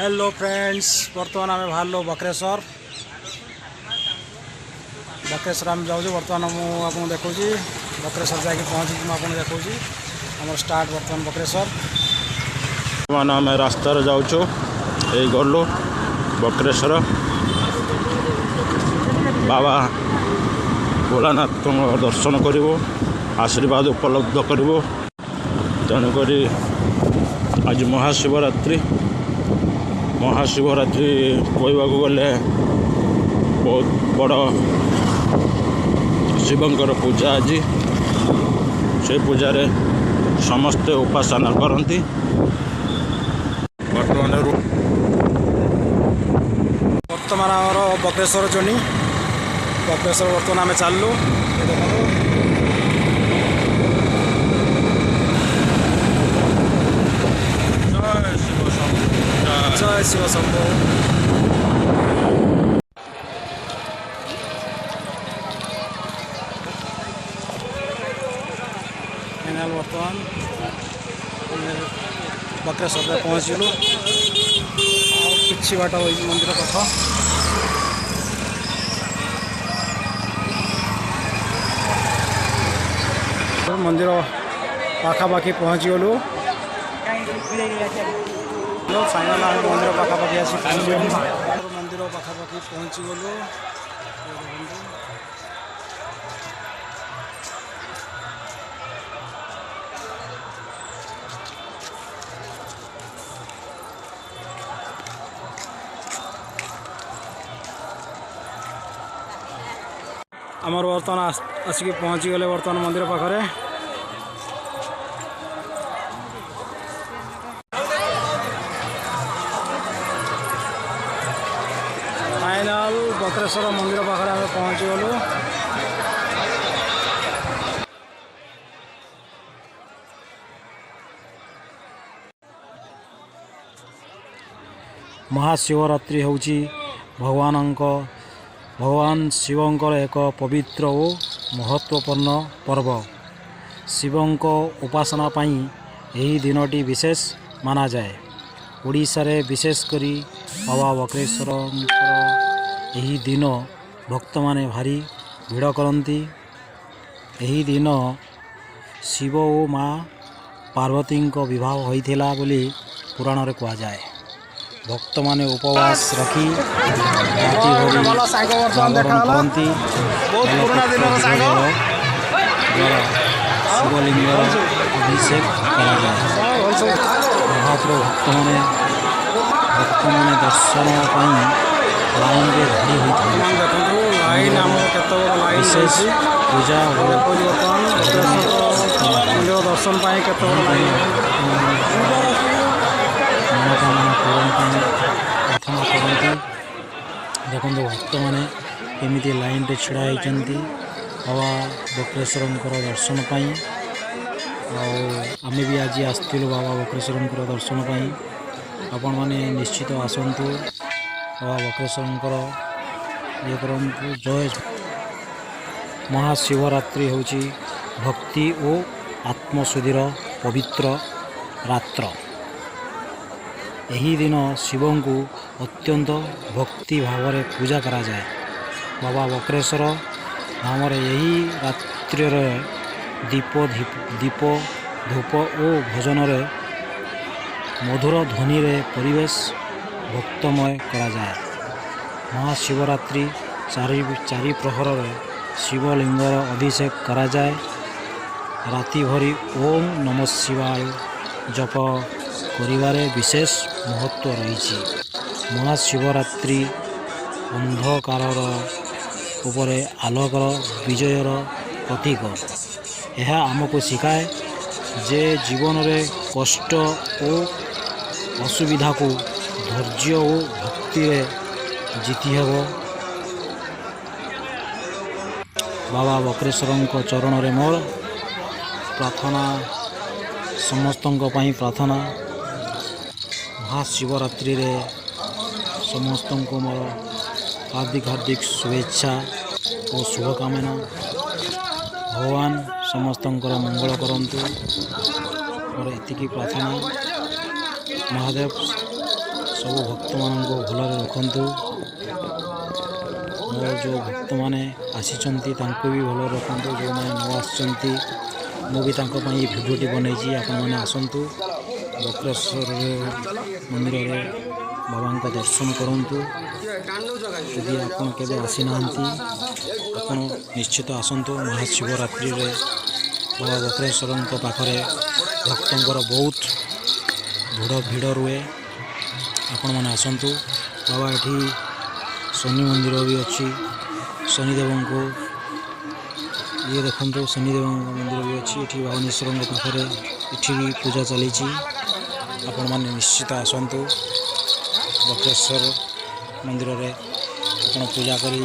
Hello friends, बर्तमान आम बाहर बक्रेश्वर आम जाऊँ। बर्तमान मुझे देखा बक्रेश्वर जाकि पहुँची मुझे देखा आम स्टार्ट बर्तमान बक्रेश्वर। आम रास्त जाऊँ गलु बक्रेश्वर बाबा भोलानाथ दर्शन करूँ, आशीर्वाद उपलब्ध करूँ। तेणुक आज महाशिवरात्रि कहवा गले बहुत बड़ शिवंकर पूजा। आज से पूजार समस्ते उपासना करती। बर्तमान आमर बक्रेश्वर जर्नी बर्तमान आम चलू। जय शिव शंभो। फाइनाल बर्तमान बक्रेश्वर पहुँचलु। कि बाट मंदिर पथ मंदिर पाखापाखि पहुँची गलु। फाइनाल आम मंदिर पाखापाखि आसी मंदिर पाखापाखि पहुँची गलु। आमर बर्तमान आसिक पहुँची गले बर्तमान मंदिर पाखरे। फाइनाल बक्रेश्वर मंदिर पाखरे आम पहुँची गलु। महाशिवरात्रि होउची भगवान शिवंकर एक पवित्र और महत्वपूर्ण पर्व। शिवंक उपासना पाई यही दिनटी विशेष माना जाए। ओडिशा रे विशेषकर बाबा बक्रेश्वर यही दिन भक्त माने भारी भिड़ करती। यही दिन शिव और माँ पार्वती विवाह होइथिला बोली पुराण रे कहा जाए। भक्त माने उपवास रखी राति भरी जागरण करती। शिवलिंग अभिषेक करा जाए। महाप्रभु भक्त माने दर्शन लाइन में धाड़ी होता है। विशेष पूजा दर्शन मनोकामना पूरण प्रार्थना करती। देखो भक्त मैंने केमी लाइन रे छिड़ा होती बाबा बक्रेश्वर दर्शन पाई। आमे भी आज आसलु बाबा बक्रेश्वर दर्शन पाई। आपण मैंने निश्चित आसतु बाबा बक्रेश्वर ये करूँ। जय महाशिवरात्रि होची भक्ति और आत्मशुद्धिर पवित्र रात्र। यही दिन शिवं को अत्यंत भक्ति भाव में पूजा करा जाए। बाबा बक्रेश्वर नाम यही रात्रि दीप धूप और भजन रे मधुर ध्वनि रे परिवेश भक्तमय करा जाए। महाशिवरात्रि चारि प्रहर रे शिवलिंगर अभिषेक करा जाए। राति भरी ओम नमः शिवाय जप करिवारे विशेष महत्व रही। महाशिवरात्रि अंधकारर उपरे आलोकर विजयर प्रतीक। यह आमको शिखाए जे जीवन में कष्ट और असुविधा को धैर्य और भक्ति रे जीति हेब। बाबा बक्रेश्वर चरण रे मोर प्रार्थना, समस्त प्रार्थना। महाशिवरात्रि रे समस्त को मोर हार्दिक शुभेच्छा और शुभकामना। भगवान समस्त मंगल करंतु और एतिकी प्रार्थना। महादेव ସବୁ ଭକ୍ତମାନଙ୍କୁ ଭଲରେ ରଖନ୍ତୁ। ମୋର ଯେଉଁ ଭକ୍ତମାନେ ଆସିଛନ୍ତି ତାଙ୍କୁ ବି ଭଲରେ ରଖନ୍ତୁ। ଯେଉଁମାନେ ନ ଆସିଛନ୍ତି ମୁଁ ବି ତାଙ୍କ ପାଇଁ ଏ ଭିଡ଼ିଓଟି ବନେଇଛି। ଆପଣମାନେ ଆସନ୍ତୁ ବକ୍ରେଶ୍ୱର ମନ୍ଦିରରେ ବାବାଙ୍କ ଦର୍ଶନ କରନ୍ତୁ। ଯଦି ଆପଣ କେବେ ଆସିନାହାନ୍ତି ଆପଣ ନିଶ୍ଚିତ ଆସନ୍ତୁ। ମହାଶିବରାତ୍ରିରେ ବାବା ବକ୍ରେଶ୍ୱରଙ୍କ ପାଖରେ ଭକ୍ତଙ୍କର ବହୁତ ଭିଡ଼ ରୁହେ। ଆପଣମାନେ ଆସନ୍ତୁ। ବାବା ଏଠି ଶନି ମନ୍ଦିର ବି ଅଛି। ଶନିଦେବଙ୍କୁ ଦେଖନ୍ତୁ, ଶନିଦେବଙ୍କ ମନ୍ଦିର ବି ଅଛି ଏଠି ଭବାନୀଶ୍ୱରଙ୍କ ପାଖରେ। ଏଠି ବି ପୂଜା ଚାଲିଛି। ଆପଣମାନେ ନିଶ୍ଚିତ ଆସନ୍ତୁ ବକ୍ରେଶ୍ୱର ମନ୍ଦିରରେ ଆପଣ ପୂଜା କରି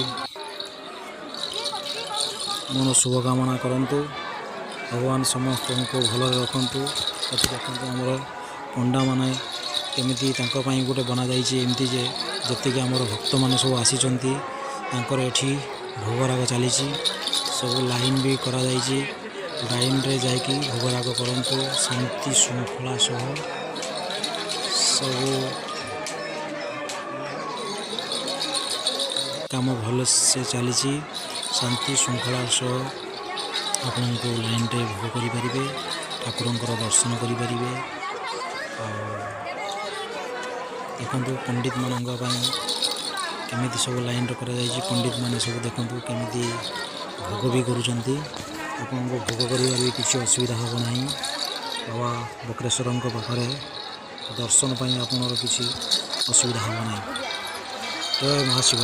ମନ ଶୁଭକାମନା କରନ୍ତୁ। ଭଗବାନ ସମସ୍ତଙ୍କୁ ଭଲରେ ରଖନ୍ତୁ। ଏଠି ଦେଖନ୍ତୁ ଆମର ପଣ୍ଡାମାନେ କେମିତି ତାଙ୍କ ପାଇଁ ଗୋଟେ ବନାଯାଇଛି ଏମିତି ଯେ ଯେତିକି ଆମର ଭକ୍ତମାନେ ସବୁ ଆସିଛନ୍ତି ତାଙ୍କର ଏଠି ଭୋଗରାଗ ଚାଲିଛି। ସବୁ ଲାଇନ୍ ବି କରାଯାଇଛି। ଲାଇନ୍ରେ ଯାଇକି ଭୋଗରାଗ କରନ୍ତୁ। ଶାନ୍ତି ଶୃଙ୍ଖଳା ସହ ସବୁ କାମ ଭଲସେ ଚାଲିଛି। ଶାନ୍ତି ଶୃଙ୍ଖଳା ସହ ଆପଣଙ୍କୁ ଲାଇନ୍ରେ ଭୋଗ କରିପାରିବେ, ଠାକୁରଙ୍କର ଦର୍ଶନ କରିପାରିବେ। ଆଉ ଦେଖନ୍ତୁ ପଣ୍ଡିତମାନଙ୍କ ପାଇଁ କେମିତି ସବୁ ଲାଇନ୍ରେ କରାଯାଇଛି। ପଣ୍ଡିତମାନେ ସବୁ ଦେଖନ୍ତୁ କେମିତି ଭୋଗ ବି କରୁଛନ୍ତି। ଆପଣଙ୍କୁ ଭୋଗ କରିବାରେ ବି କିଛି ଅସୁବିଧା ହେବ ନାହିଁ। ବାବା ବକ୍ରେଶ୍ୱରଙ୍କ ପାଖରେ ଦର୍ଶନ ପାଇଁ ଆପଣଙ୍କର କିଛି ଅସୁବିଧା ହେବ ନାହିଁ। ଜୟ ମହାଶିବ।